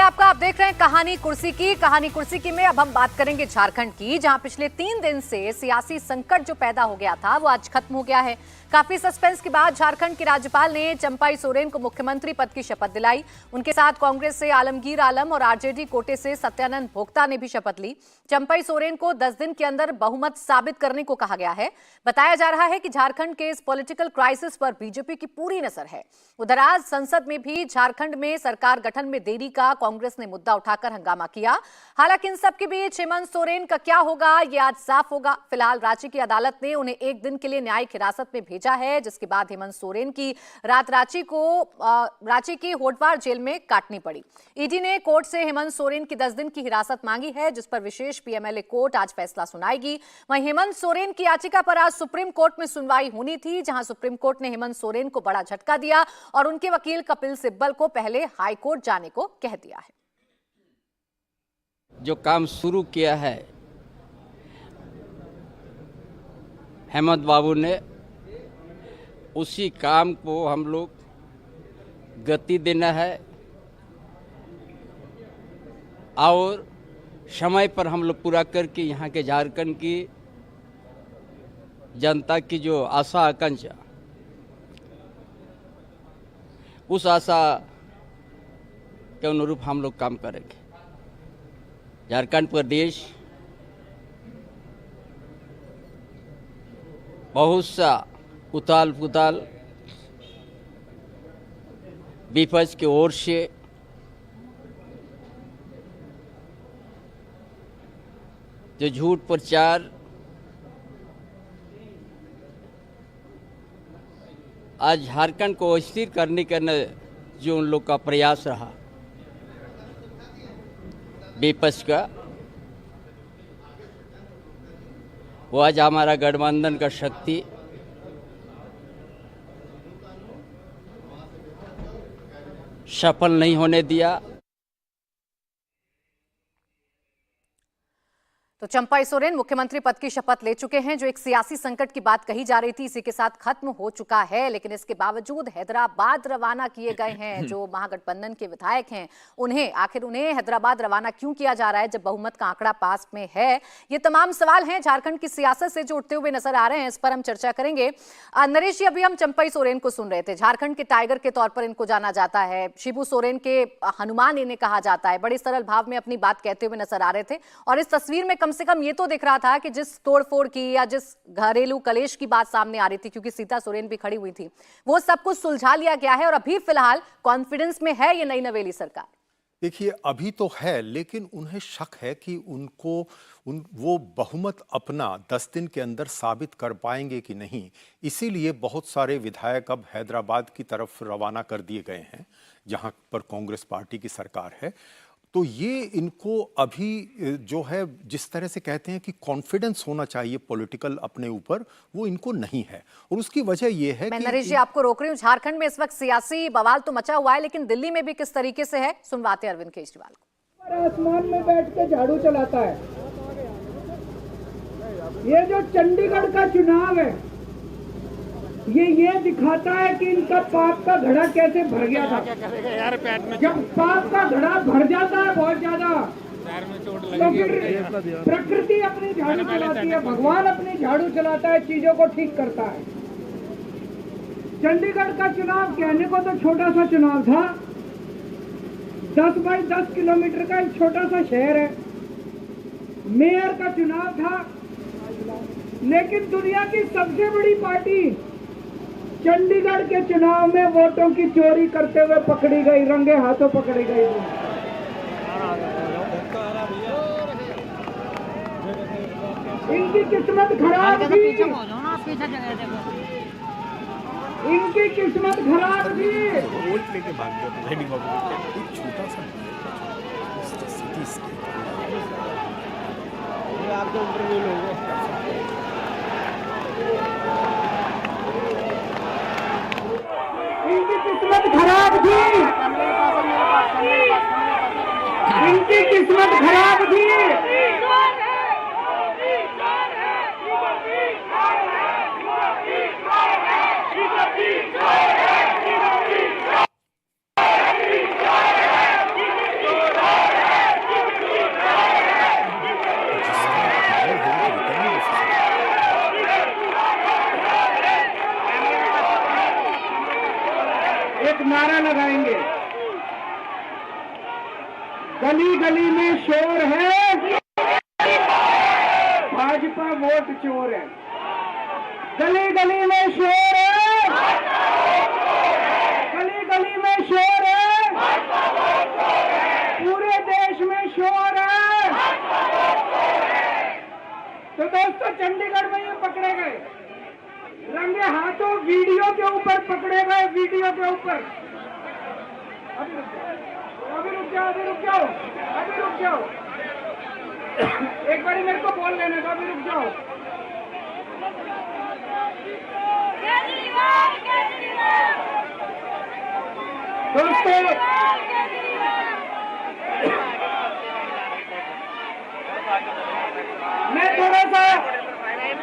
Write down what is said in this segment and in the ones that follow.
आपका। आप देख रहे हैं कहानी कुर्सी की में अब हम बात करेंगे झारखंड की, जहां पिछले 3 दिन से सियासी संकट जो पैदा हो गया था वो आज खत्म हो गया है। काफी सस्पेंस के बाद झारखंड के राज्यपाल ने चंपाई सोरेन को मुख्यमंत्री पद की शपथ दिलाई। उनके साथ कांग्रेस से आलमगीर आलम और आरजेडी कोटे से सत्यानंद भोक्ता ने भी शपथ ली। चंपाई सोरेन को 10 दिन के अंदर बहुमत साबित करने को कहा गया है। बताया जा रहा है कि झारखंड के इस पॉलिटिकल क्राइसिस पर बीजेपी की पूरी नजर है। उधर आज संसद में भी झारखंड में सरकार गठन में देरी का कांग्रेस ने मुद्दा उठाकर हंगामा किया। हालांकि इन सब के बीच हेमंत सोरेन का क्या होगा ये आज साफ होगा। फिलहाल रांची की अदालत ने उन्हें 1 दिन के लिए न्यायिक हिरासत में भेजा है, जिसके बाद हेमंत सोरेन की रात रांची की होटवार जेल में काटनी पड़ी। ईडी ने कोर्ट से हेमंत सोरेन की 10 दिन की हिरासत मांगी है, जिस पर विशेष पीएमएलए कोर्ट आज फैसला सुनाएगी। वहीं हेमंत सोरेन की याचिका पर आज सुप्रीम कोर्ट में सुनवाई होनी थी, जहां सुप्रीम कोर्ट ने हेमंत सोरेन को बड़ा झटका दिया और उनके वकील कपिल सिब्बल को पहले हाईकोर्ट जाने को कह दिया है। जो काम शुरू किया है हेमंत बाबू ने, उसी काम को हम लोग गति देना है और समय पर हम लोग पूरा करके यहाँ के झारखंड की जनता की जो आशा आकांक्षा, उस आशा के अनुरूप हम लोग काम करेंगे। झारखंड प्रदेश बहुत सा उताल पुताल विपक्ष की ओर से जो झूठ प्रचार आज झारखंड को अस्थिर करने का जो उन लोग का प्रयास रहा विपक्ष का, वो आज हमारा गठबंधन का शक्ति सफल नहीं होने दिया। तो चंपाई सोरेन मुख्यमंत्री पद की शपथ ले चुके हैं। जो एक सियासी संकट की बात कही जा रही थी, इसी के साथ खत्म हो चुका है। लेकिन इसके बावजूद हैदराबाद रवाना किए गए हैं जो महागठबंधन के विधायक हैं, उन्हें हैदराबाद रवाना क्यों किया जा रहा है जब बहुमत का आंकड़ा पास में है? ये तमाम सवाल हैं झारखंड की सियासत से जो उठते हुए नजर आ रहे हैं। इस पर हम चर्चा करेंगे। नरेश जी, अभी हम चंपाई सोरेन को सुन रहे थे। झारखंड के टाइगर के तौर पर इनको जाना जाता है, शिबू सोरेन के हनुमान इन्हें कहा जाता है। बड़े सरल भाव में अपनी बात कहते हुए नजर आ रहे थे और इस तस्वीर में कम से कम ये तो दिख रहा था कि जिस तोड़फोड़ की या जिस घरेलू कलेश की बात सामने आ रही थी, क्योंकि सीता सोरेन भी खड़ी हुई थी, वो सब कुछ सुलझा लिया गया है और अभी फिलहाल कॉन्फिडेंस में है ये नई नवेली सरकार। देखिए, अभी तो है, लेकिन उन्हें शक है कि वो बहुमत अपना 10 दिन के अंदर साबित कर पाएंगे कि नहीं। इसीलिए बहुत सारे विधायक अब हैदराबाद की तरफ रवाना कर दिए गए हैं, जहां पर कांग्रेस पार्टी की सरकार है। तो ये इनको अभी जो है, जिस तरह से कहते हैं कि कॉन्फिडेंस होना चाहिए पॉलिटिकल अपने ऊपर, वो इनको नहीं है। और उसकी वजह ये है मैं नरेश जी आपको रोक रही हूँ। झारखंड में इस वक्त सियासी बवाल तो मचा हुआ है, लेकिन दिल्ली में भी किस तरीके से है, सुनवाते अरविंद केजरीवाल को। आसमान में बैठ के झाड़ू चलाता है। ये जो चंडीगढ़ का चुनाव है, ये दिखाता है कि इनका पाप का घड़ा कैसे भर गया था। जब पाप का घड़ा भर जाता है बहुत ज्यादा, तो फिर प्रकृति अपनी झाड़ू चलाती है, भगवान अपनी झाड़ू चलाता है, चीजों को ठीक करता है। चंडीगढ़ का चुनाव कहने को तो छोटा सा चुनाव था, 10 बाई 10 किलोमीटर का एक छोटा सा शहर है। मेयर का चुनाव था, लेकिन दुनिया की सबसे बड़ी पार्टी चंडीगढ़ के चुनाव में वोटों की चोरी करते हुए पकड़ी गई, रंगे हाथों पकड़ी गई। इनकी किस्मत खराब थी, इनकी किस्मत खराब थी। आपको इंटरव्यू लोगे, इनकी किस्मत खराब थी, इनकी किस्मत खराब थी। गली गली में शोर है, भाजपा वोट चोर है। गली गली में शोर है, गली गली में शोर है, पूरे देश में शोर है। तो दोस्तों, चंडीगढ़ में ये पकड़े गए, रंगे हाथों वीडियो के ऊपर पकड़े गए, वीडियो के ऊपर। अभी रुक जाओ, अभी रुक जाओ, अभी रुक जाओ। एक बार मेरे को बोल लेने दो, अभी रुक जाओ। दोस्तों, मैं थोड़ा सा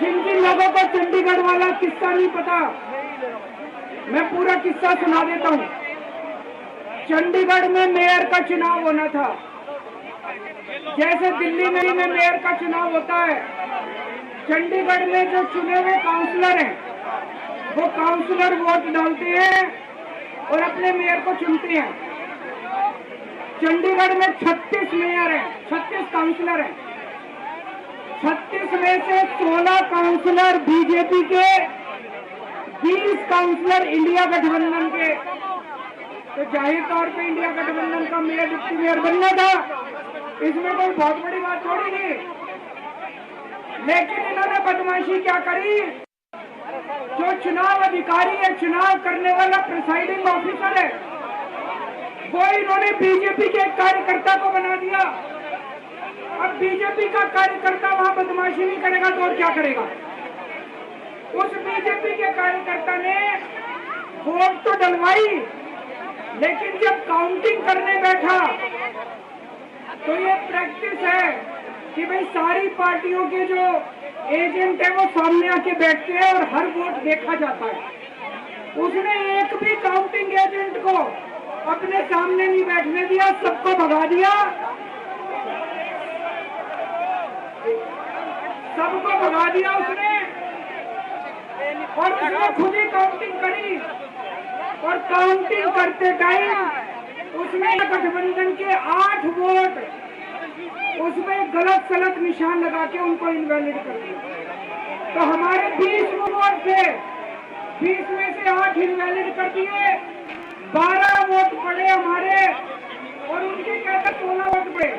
जिन जिन लोगों को चंडीगढ़ वाला किस्सा नहीं पता, मैं पूरा किस्सा सुना देता हूँ। चंडीगढ़ में मेयर का चुनाव होना था, जैसे दिल्ली में मेयर का चुनाव होता है। चंडीगढ़ में जो चुने हुए काउंसलर हैं, वो काउंसलर वोट डालते हैं और अपने मेयर को चुनते हैं। चंडीगढ़ में 36 मेयर हैं, 36 काउंसलर हैं। 36 में से 16 काउंसलर बीजेपी के, 20 काउंसलर इंडिया गठबंधन के। तो जाहिर तौर पे इंडिया गठबंधन का मेयर, डिप्टी मेयर बनना था, इसमें कोई बहुत बड़ी बात थोड़ी नहीं। लेकिन इन्होंने बदमाशी क्या करी, जो चुनाव अधिकारी है, चुनाव करने वाला प्रिसाइडिंग ऑफिसर है, वो इन्होंने बीजेपी के कार्यकर्ता को बना दिया। अब बीजेपी का कार्यकर्ता वहां बदमाशी नहीं करेगा तो और क्या करेगा। उस बीजेपी के कार्यकर्ता ने वोट तो डलवाई, लेकिन जब काउंटिंग करने बैठा तो ये प्रैक्टिस है कि भाई सारी पार्टियों के जो एजेंट है वो सामने आके बैठते हैं और हर वोट देखा जाता है। उसने एक भी काउंटिंग एजेंट को अपने सामने नहीं बैठने दिया, सबको भगा दिया, सबको भगा दिया उसने। और उसने खुद ही काउंटिंग करी, और काउंटिंग करते टाइम उसने गठबंधन के 8 वोट उसमें गलत सलत निशान लगा के उनको इनवैलिड कर दिया। तो हमारे 20 वोट थे, 20 में से 8 इनवैलिड कर दिए, 12 वोट पड़े हमारे और उनके कहते 16 वोट पड़े,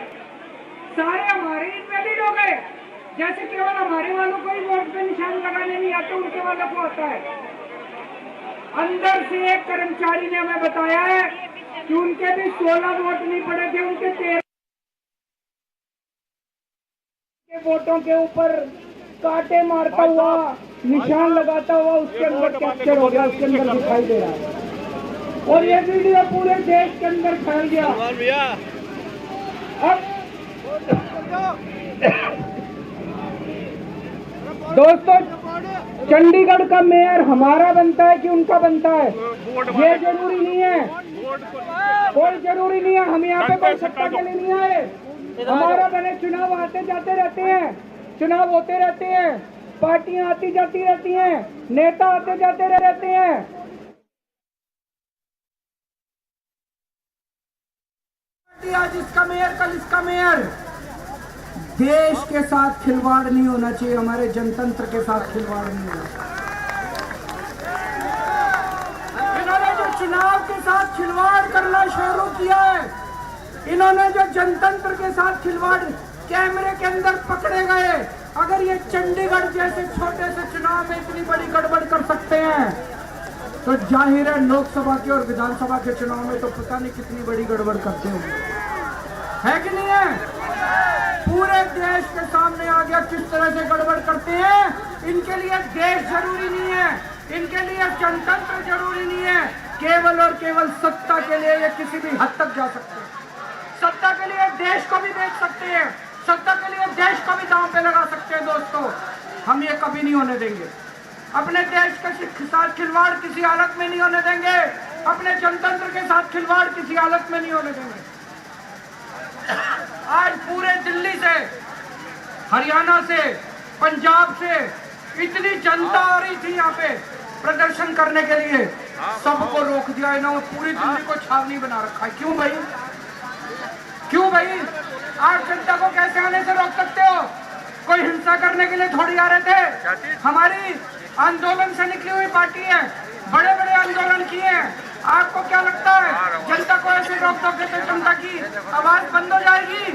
सारे हमारे इनवैलिड हो गए। जैसे केवल हमारे वालों को ही वोट पे निशान लगाने नहीं आते, उनके वालों को आता है। अंदर से एक कर्मचारी ने हमें बताया है कि उनके भी 16 वोट नहीं पड़े थे, उनके 13 वोटों के ऊपर कांटे मारता हुआ, निशान लगाता हुआ उसके अंदर कैप्चर हो गया, उसके अंदर दिखाई दे रहा है। और ये वीडियो पूरे देश के अंदर फैल गया। अब दोस्तों, चंडीगढ़ का मेयर हमारा बनता है कि उनका बनता है, ये जरूरी नहीं है, कोई जरूरी नहीं है। हम यहाँ पे कोई सत्ता के लिए नहीं आए, हमारा बने चुनाव आते जाते रहते हैं, चुनाव होते रहते हैं, पार्टियां आती जाती रहती हैं, नेता आते जाते रहते हैं। आज इसका मेयर, कल इसका मेयर। देश के साथ खिलवाड़ नहीं होना चाहिए, हमारे जनतंत्र के साथ खिलवाड़ नहीं होना चाहिए। इन्होंने जो चुनाव के साथ खिलवाड़ करना शुरू किया है, इन्होंने जो जनतंत्र के साथ खिलवाड़, कैमरे के अंदर पकड़े गए। अगर ये चंडीगढ़ जैसे छोटे से चुनाव में इतनी बड़ी गड़बड़ कर सकते हैं, तो जाहिर है लोकसभा के और विधानसभा के चुनाव में तो पता नहीं कितनी बड़ी गड़बड़ करते होंगे, है कि नहीं है। पूरे देश के सामने आ गया किस तरह से गड़बड़ करते हैं। इनके लिए देश जरूरी नहीं है, इनके लिए जनतंत्र जरूरी नहीं है, केवल और केवल सत्ता के लिए ये किसी भी हद तक जा सकते हैं। सत्ता के लिए देश को भी बेच सकते हैं, सत्ता के लिए देश को भी दांव पे लगा सकते हैं। दोस्तों, हम ये कभी नहीं होने देंगे। अपने देश के साथ खिलवाड़ किसी हालत में नहीं होने देंगे, अपने जनतंत्र के साथ खिलवाड़ किसी हालत में नहीं होने देंगे। आज पूरे दिल्ली से, हरियाणा से, पंजाब से इतनी जनता आ रही थी यहाँ पे प्रदर्शन करने के लिए, सबको रोक दिया इन्होंने। पूरी दिल्ली को छावनी बना रखा है। क्यों भाई, क्यों भाई? आप जनता को कैसे आने से रोक सकते हो? कोई हिंसा करने के लिए थोड़ी आ रहे थे। हमारी आंदोलन से निकली हुई पार्टी है, बड़े बड़े आंदोलन किए हैं। आपको क्या लगता है जनता को ऐसे रोक दोगे तो जनता की आवाज बंद हो जाएगी?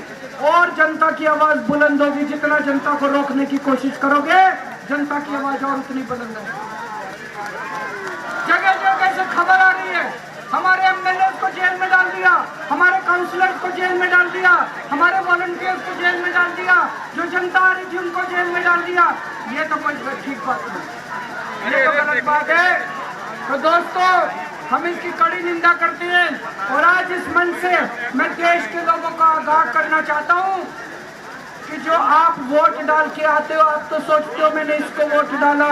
और जनता की आवाज बुलंद होगी। जितना जनता को रोकने की कोशिश करोगे, जनता की आवाज और उतनी बुलंद होगी। जगह जगह से खबर आ रही है, हमारे एमएलए को जेल में डाल दिया, हमारे काउंसलर को जेल में डाल दिया, हमारे वॉलंटियर्स को जेल में डाल दिया, जो जनता आ रही थी उनको जेल में डाल दिया। ये तो कोई ठीक बात नहीं, ये तो गलत बात है। तो दोस्तों, हम इसकी कड़ी निंदा करते हैं और आज इस मंच से मैं देश के लोगों को आगाह करना चाहता हूँ कि जो आप वोट डाल के आते हो, आप तो सोचते हो मैंने इसको वोट डाला,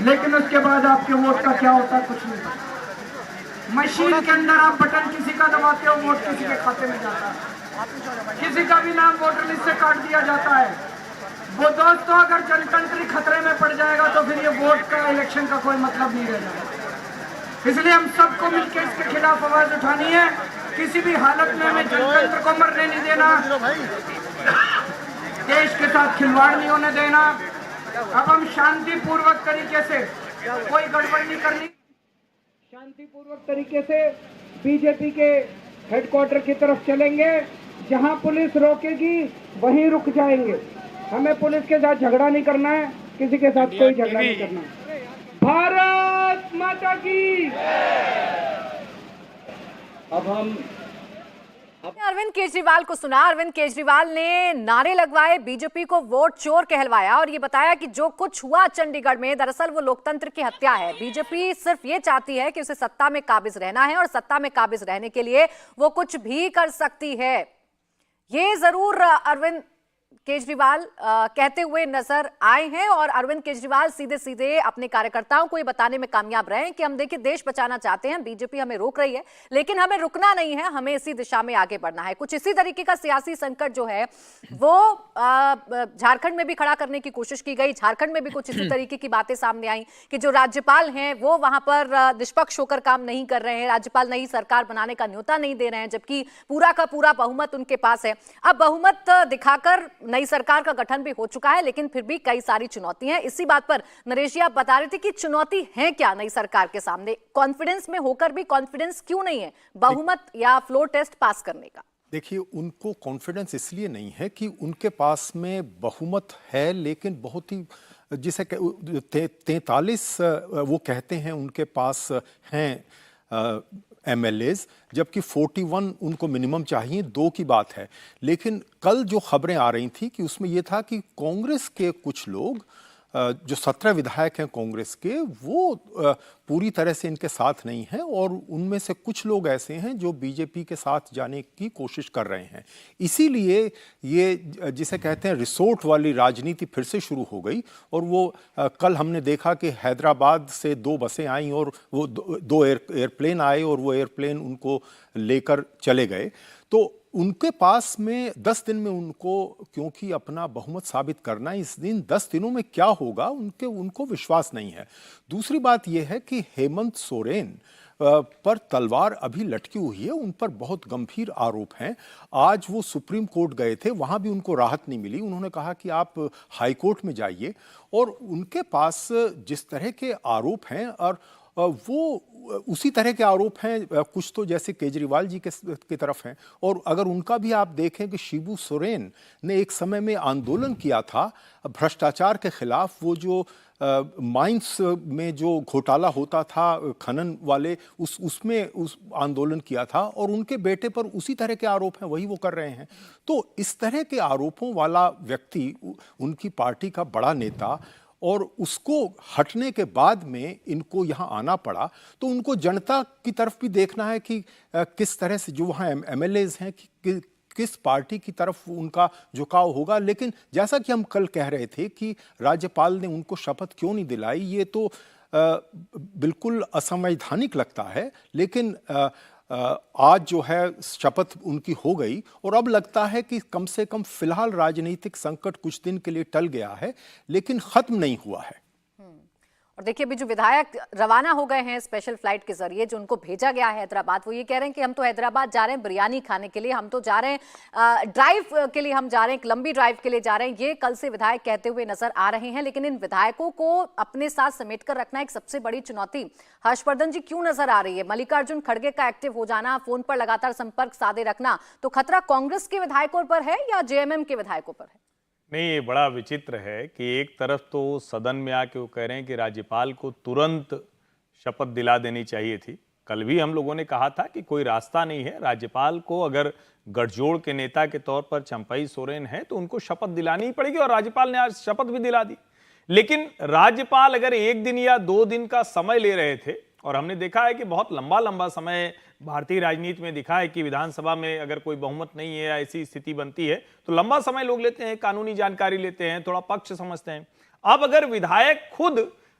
लेकिन उसके बाद आपके वोट का क्या होता है कुछ नहीं पता। मशीन के अंदर आप बटन किसी का दबाते हो, वोट किसी के खाते में जाता है, किसी का भी नाम वोटर लिस्ट से काट दिया जाता है। वो दोस्तों, अगर जनतंत्र खतरे में पड़ जाएगा तो फिर ये वोट का, इलेक्शन का कोई मतलब नहीं रह जाएगा। इसलिए हम सबको मिलकर इसके खिलाफ आवाज उठानी है। किसी भी हालत में हमें जनतंत्र को मरने नहीं देना, देश के साथ खिलवाड़ नहीं होने देना। अब हम शांतिपूर्वक तरीके से, कोई गड़बड़ नहीं करनी, शांतिपूर्वक तरीके से बीजेपी के हेडक्वार्टर की तरफ चलेंगे। जहां पुलिस रोकेगी वहीं रुक जाएंगे। हमें पुलिस के साथ झगड़ा नहीं करना है, किसी के साथ कोई झगड़ा नहीं करना है। भारत माता की। अब हम अरविंद केजरीवाल को सुना। अरविंद केजरीवाल ने नारे लगवाए, बीजेपी को वोट चोर कहलवाया और ये बताया कि जो कुछ हुआ चंडीगढ़ में दरअसल वो लोकतंत्र की हत्या है। बीजेपी सिर्फ ये चाहती है कि उसे सत्ता में काबिज रहना है और सत्ता में काबिज रहने के लिए वो कुछ भी कर सकती है। ये जरूर अरविंद केजरीवाल कहते हुए नजर आए हैं और अरविंद केजरीवाल सीधे सीधे अपने कार्यकर्ताओं को ये बताने में कामयाब रहे कि हम देखिए देश बचाना चाहते हैं, बीजेपी हमें रोक रही है लेकिन हमें रुकना नहीं है, हमें इसी दिशा में आगे बढ़ना है। कुछ इसी तरीके का सियासी संकट जो है वो झारखंड में भी खड़ा करने की कोशिश की गई। झारखंड में भी कुछ इसी तरीके की बातें सामने आई कि जो राज्यपाल हैं वो वहां पर निष्पक्ष होकर काम नहीं कर रहे हैं, राज्यपाल नई सरकार बनाने का न्योता नहीं दे रहे हैं, जबकि पूरा का पूरा बहुमत उनके पास है। अब बहुमत दिखाकर नई सरकार का गठन भी हो चुका है लेकिन फिर भी कई सारी चुनौतियां हैं। इसी बात पर नरेश जी आप बता रहे थे कि चुनौती है क्या नई सरकार के सामने, कॉन्फिडेंस में होकर भी कॉन्फिडेंस क्यों नहीं है बहुमत या फ्लोर टेस्ट पास करने का? देखिए, उनको कॉन्फिडेंस इसलिए नहीं है कि उनके पास में बहुमत है, लेकिन बहुत ही जिसे 43 वो कहते हैं उनके पास हैं एमएलएज, जबकि 41 उनको मिनिमम चाहिए, 2 की बात है। लेकिन कल जो खबरें आ रही थी कि उसमें यह था कि कांग्रेस के कुछ लोग, जो 17 विधायक हैं कांग्रेस के, वो पूरी तरह से इनके साथ नहीं हैं और उनमें से कुछ लोग ऐसे हैं जो बीजेपी के साथ जाने की कोशिश कर रहे हैं। इसीलिए ये जिसे कहते हैं रिसोर्ट वाली राजनीति फिर से शुरू हो गई। और वो कल हमने देखा कि हैदराबाद से 2 बसें आईं और वो 2 एयरप्लेन आए और वो एयरप्लेन उनको लेकर चले गए। तो उनके पास में 10 दिन में उनको, क्योंकि अपना बहुमत साबित करना है, इस दिन 10 दिनों में क्या होगा उनको विश्वास नहीं है। दूसरी बात यह है कि हेमंत सोरेन पर तलवार अभी लटकी हुई है, उन पर बहुत गंभीर आरोप हैं। आज वो सुप्रीम कोर्ट गए थे, वहां भी उनको राहत नहीं मिली। उन्होंने कहा कि आप हाई कोर्ट में जाइए। और उनके पास जिस तरह के आरोप हैं और वो उसी तरह के आरोप हैं, कुछ तो जैसे केजरीवाल जी की तरफ हैं। और अगर उनका भी आप देखें कि शिबू सोरेन ने एक समय में आंदोलन किया था भ्रष्टाचार के खिलाफ, वो जो माइंस में जो घोटाला होता था खनन वाले, उसमें उस आंदोलन किया था और उनके बेटे पर उसी तरह के आरोप हैं, वही वो कर रहे हैं। तो इस तरह के आरोपों वाला व्यक्ति, उनकी पार्टी का बड़ा नेता, और उसको हटने के बाद में इनको यहाँ आना पड़ा। तो उनको जनता की तरफ भी देखना है कि किस तरह से जो वहाँ एमएलएज हैं कि किस पार्टी की तरफ उनका झुकाव होगा। लेकिन जैसा कि हम कल कह रहे थे कि राज्यपाल ने उनको शपथ क्यों नहीं दिलाई, ये तो बिल्कुल असंवैधानिक लगता है। लेकिन आज जो है शपथ उनकी हो गई और अब लगता है कि कम से कम फिलहाल राजनीतिक संकट कुछ दिन के लिए टल गया है, लेकिन खत्म नहीं हुआ है। और देखिए अभी जो विधायक रवाना हो गए हैं स्पेशल फ्लाइट के जरिए, जो उनको भेजा गया है हैदराबाद, वो ये कह रहे हैं कि हम तो हैदराबाद जा रहे हैं बिरयानी खाने के लिए, हम तो जा रहे हैं ड्राइव के लिए, हम जा रहे हैं एक लंबी ड्राइव के लिए जा रहे हैं। ये कल से विधायक कहते हुए नजर आ रहे हैं। लेकिन इन विधायकों को अपने साथ समेट कर रखना एक सबसे बड़ी चुनौती हर्षवर्धन जी क्यों नजर आ रही है? मल्लिकार्जुन खड़गे का एक्टिव हो जाना, फोन पर लगातार संपर्क साधे रखना, तो खतरा कांग्रेस के विधायकों पर है या जेएमएम के विधायकों पर है? नहीं, ये बड़ा विचित्र है कि एक तरफ तो सदन में आके वो कह रहे हैं कि राज्यपाल को तुरंत शपथ दिला देनी चाहिए थी। कल भी हम लोगों ने कहा था कि कोई रास्ता नहीं है, राज्यपाल को अगर गठजोड़ के नेता के तौर पर चंपई सोरेन है तो उनको शपथ दिलानी ही पड़ेगी, और राज्यपाल ने आज शपथ भी दिला दी। लेकिन राज्यपाल अगर 1 दिन या 2 दिन का समय ले रहे थे, और हमने देखा है कि बहुत लंबा लंबा समय भारतीय राजनीति में दिखा है कि विधानसभा में अगर कोई बहुमत नहीं है या ऐसी स्थिति बनती है तो लंबा समय लोग लेते हैं, कानूनी जानकारी लेते हैं, थोड़ा पक्ष समझते हैं। अब अगर विधायक खुद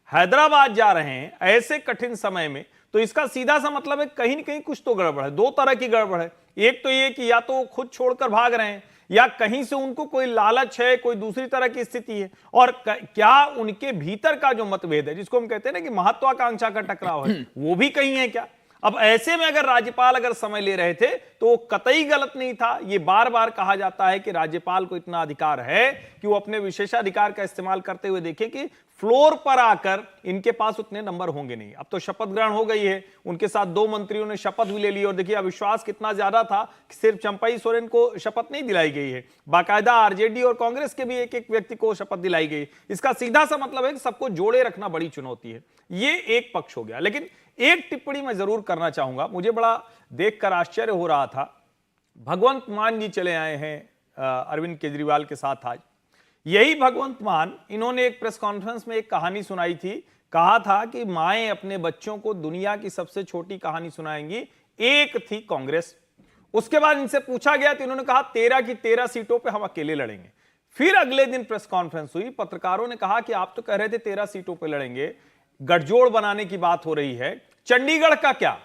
हैदराबाद जा रहे हैं ऐसे कठिन समय में, तो इसका सीधा सा मतलब है कहीं न कहीं कुछ तो गड़बड़ है। 2 तरह की गड़बड़ है। एक तो ये कि या तो खुद छोड़कर भाग रहे हैं, या कहीं से उनको कोई लालच है, कोई दूसरी तरह की स्थिति है, और क्या उनके भीतर का जो मतभेद है, जिसको हम कहते हैं ना कि महत्वाकांक्षा का टकराव है, वो भी कहीं है क्या? अब ऐसे में अगर राज्यपाल अगर समय ले रहे थे तो वो कतई गलत नहीं था। ये बार बार कहा जाता है कि राज्यपाल को इतना अधिकार है कि वो अपने विशेषाधिकार का इस्तेमाल करते हुए देखें कि फ्लोर पर आकर इनके पास उतने नंबर होंगे नहीं। अब तो शपथ ग्रहण हो गई है, उनके साथ 2 मंत्रियों ने शपथ भी ले ली, और देखिए अविश्वास कितना ज्यादा था कि सिर्फ चंपई सोरेन को शपथ नहीं दिलाई गई है, बाकायदा आरजेडी और कांग्रेस के भी एक एक व्यक्ति को शपथ दिलाई गई। इसका सीधा सा मतलब है कि सबको जोड़े रखना बड़ी चुनौती है। ये एक पक्ष हो गया। लेकिन एक टिप्पणी मैं जरूर करना चाहूंगा, मुझे बड़ा देखकर आश्चर्य हो रहा था। भगवंत मान जी चले आए हैं अरविंद केजरीवाल के साथ आज। यही भगवंत मान, इन्होंने एक प्रेस कॉन्फ्रेंस में एक कहानी सुनाई थी। कहा था कि माएं अपने बच्चों को दुनिया की सबसे छोटी कहानी सुनाएंगी। एक थी कांग्रेस। उसके बाद इनसे पूछा गया तो इन्होंने कहा 13 की 13 सीटों पे हम अकेले लड़ेंगे। फिर अगले दिन प्रेस कॉन्फ्रेंस हुई, पत्रकारों ने कहा कि आप तो कह रहे थे 13 सीटों पे लड़ेंगे, गठजोड़ बनाने की बात हो रही है, चंडीगढ़ का क्या?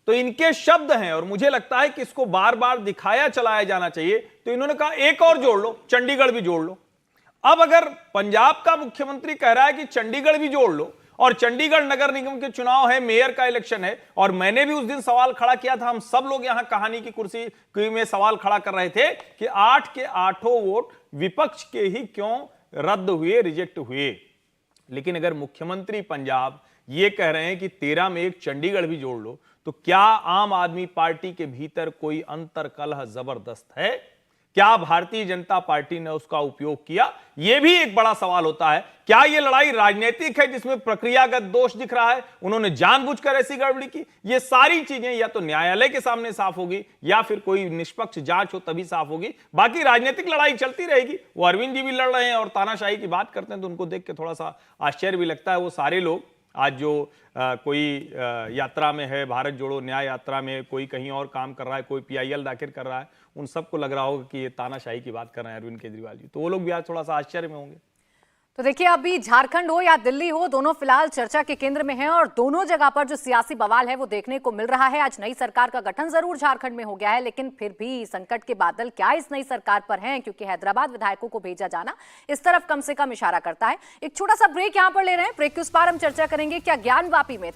तो इनके शब्द हैं, और मुझे लगता है कि इसको बार बार दिखाया चलाया जाना चाहिए। तो इन्होंने कहा एक और जोड़ लो, चंडीगढ़ भी जोड़ लो। अब अगर पंजाब का मुख्यमंत्री कह रहा है कि चंडीगढ़ भी जोड़ लो, और चंडीगढ़ नगर निगम के चुनाव है, मेयर का इलेक्शन है, और मैंने भी उस दिन सवाल खड़ा किया था, हम सब लोग यहां कहानी की कुर्सी में सवाल खड़ा कर रहे थे कि 8 के 8 वोट विपक्ष के ही क्यों रद्द हुए, रिजेक्ट हुए। लेकिन अगर मुख्यमंत्री पंजाब ये कह रहे हैं कि 13 में एक चंडीगढ़ भी जोड़ लो, तो क्या आम आदमी पार्टी के भीतर कोई अंतर कलह जबरदस्त है? क्या भारतीय जनता पार्टी ने उसका उपयोग किया? यह भी एक बड़ा सवाल होता है। क्या यह लड़ाई राजनीतिक है जिसमें प्रक्रियागत दोष दिख रहा है, उन्होंने जानबूझकर ऐसी गड़बड़ी की? ये सारी चीजें या तो न्यायालय के सामने साफ होगी, या फिर कोई निष्पक्ष जांच हो तभी साफ होगी। बाकी राजनीतिक लड़ाई चलती रहेगी। वो अरविंद जी भी लड़ रहे हैं और तानाशाही की बात करते हैं, तो उनको देख के थोड़ा सा आश्चर्य भी लगता है। वो सारे लोग आज जो कोई यात्रा में है, भारत जोड़ो न्याय यात्रा में, कोई कहीं और काम कर रहा है, कोई PIL दाखिल कर रहा है, उन सबको लग रहा होगा कि ये तानाशाही की बात कर रहे हैं अरविंद केजरीवाल जी। तो वो लोग भी आज थोड़ा सा आश्चर्य में होंगे। तो देखिए अभी झारखंड हो या दिल्ली हो, दोनों फिलहाल चर्चा के केंद्र में हैं, और दोनों जगह पर जो सियासी बवाल है वो देखने को मिल रहा है। आज नई सरकार का गठन जरूर झारखंड में हो गया है, लेकिन फिर भी संकट के बादल क्या इस नई सरकार पर हैं? क्योंकि हैदराबाद विधायकों को भेजा जाना इस तरफ कम से कम इशारा करता है। एक छोटा सा ब्रेक यहां पर ले रहे हैं। ब्रेक के उस पार हम चर्चा करेंगे क्या ज्ञानवापी में